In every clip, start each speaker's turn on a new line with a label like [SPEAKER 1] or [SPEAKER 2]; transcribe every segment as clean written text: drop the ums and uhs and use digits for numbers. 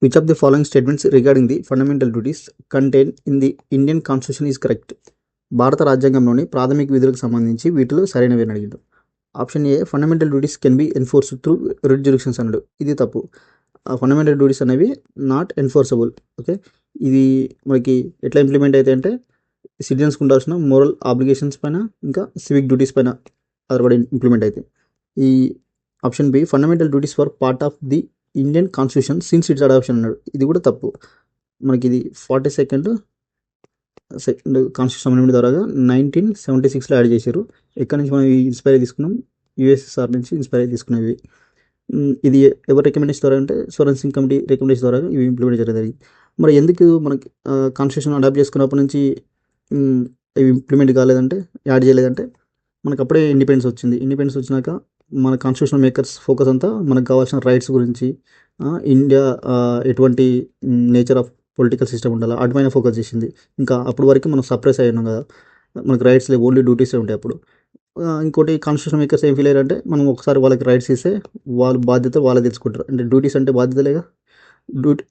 [SPEAKER 1] Which of the following statements regarding the fundamental duties contain in the Indian constitution is correct? భారత రాజ్యాంగంలోని ప్రాథమిక విధులకు సంబంధించి వీటిలో సరైనవి అని అడిగిండు. Option A, fundamental duties can be enforce through writ jurisdictions అన్నాడు. ఇది తప్పు. ఫండమెంటల్ డ్యూటీస్ అనేవి నాట్ ఎన్ఫోర్సబుల్. ఓకే, ఇది మనకి ఎట్లా ఇంప్లిమెంట్ అయితే అంటే సిటిజన్స్కి ఉండాల్సిన మోరల్ ఆబ్లిగేషన్స్ పైన ఇంకా సివిక్ డ్యూటీస్ పైన ఆధారపడి ఇంప్లిమెంట్ అయితే. ఈ option B, fundamental duties for part of the Indian constitution since its adoption అన్నాడు. ఇది కూడా తప్పు. మనకి ఇది 42nd కాన్స్టిట్యూషన్ అమెండ్మెంట్ ద్వారా 1976లో యాడ్ చేశారు. ఎక్కడి నుంచి మనం ఇన్స్పైర్ తీసుకున్నాం? యూఎస్ఎస్ఆర్ నుంచి ఇన్స్పైర్ తీసుకున్నవి. ఇది ఎవరు రికమెండేషన్ ద్వారా అంటే స్వరణ్ సింగ్ కమిటీ రికమెండేషన్ ద్వారా ఇవి ఇంప్లిమెంట్ చేయడం జరిగింది. మరి ఎందుకు మనకి కాన్స్టిట్యూషన్ అడాప్ట్ చేసుకున్నప్పటి నుంచి ఇవి ఇంప్లిమెంట్ కాలేదంటే, యాడ్ చేయలేదంటే, మనకు అప్పుడే ఇండిపెండెన్స్ వచ్చింది. ఇండిపెండెన్స్ వచ్చినాక మన కాన్స్టిట్యూషన్ మేకర్స్ ఫోకస్ అంతా మనకు కావాల్సిన రైట్స్ గురించి, ఇండియా ఎటువంటి నేచర్ ఆఫ్ పొలిటికల్ సిస్టమ్ ఉండాలి వాటిపైన ఫోకస్ చేసింది. ఇంకా అప్పుడు వరకు మనం సప్రెస్ అయ్యాం కదా, మనకు రైట్స్ లేవు, ఓన్లీ డ్యూటీసే ఉంటాయి అప్పుడు. ఇంకోటి కాన్స్టిట్యూషన్ మేకర్స్ ఏం ఫీల్ అయ్యారంటే, మనం ఒకసారి వాళ్ళకి రైట్స్ ఇస్తే వాళ్ళు బాధ్యత వాళ్ళే తెలుసుకుంటారు. అంటే డ్యూటీస్ అంటే బాధ్యతలేగా,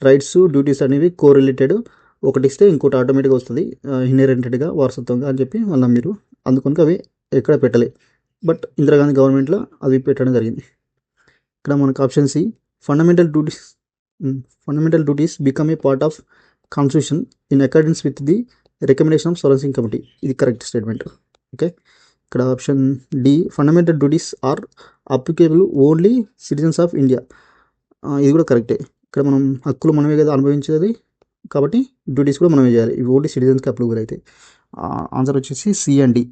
[SPEAKER 1] రైట్స్ డ్యూటీస్ అనేవి కోరిలేటెడ్. ఒకటి ఇస్తే ఇంకోటి ఆటోమేటిక్గా వస్తుంది ఇన్హెరెంటెడ్గా, వారసత్వంగా అని చెప్పి వాళ్ళ మీరు అందుకని అవి ఎక్కడ పెట్టలే. బట్ ఇందిరాగాంధీ గవర్నమెంట్లో అవి పెట్టడం జరిగింది. ఇక్కడ మనకు option C, fundamental duties become a part of constitution in accordance with the recommendation of Swaran Singh committee. ఇది కరెక్ట్ స్టేట్మెంట్. ఓకే, ఇక్కడ option D, fundamental duties are applicable only citizens of India. ఇది కూడా కరెక్టే. ఇక్కడ మనం హక్కులు మనమే కదా అనుభవించేది, కాబట్టి డ్యూటీస్ కూడా మనమే చేయాలి. ఇవి ఓన్లీ సిటిజన్స్కి అప్లికేబుల్ అయితే. ఆన్సర్ వచ్చేసి సి అండ్ డి.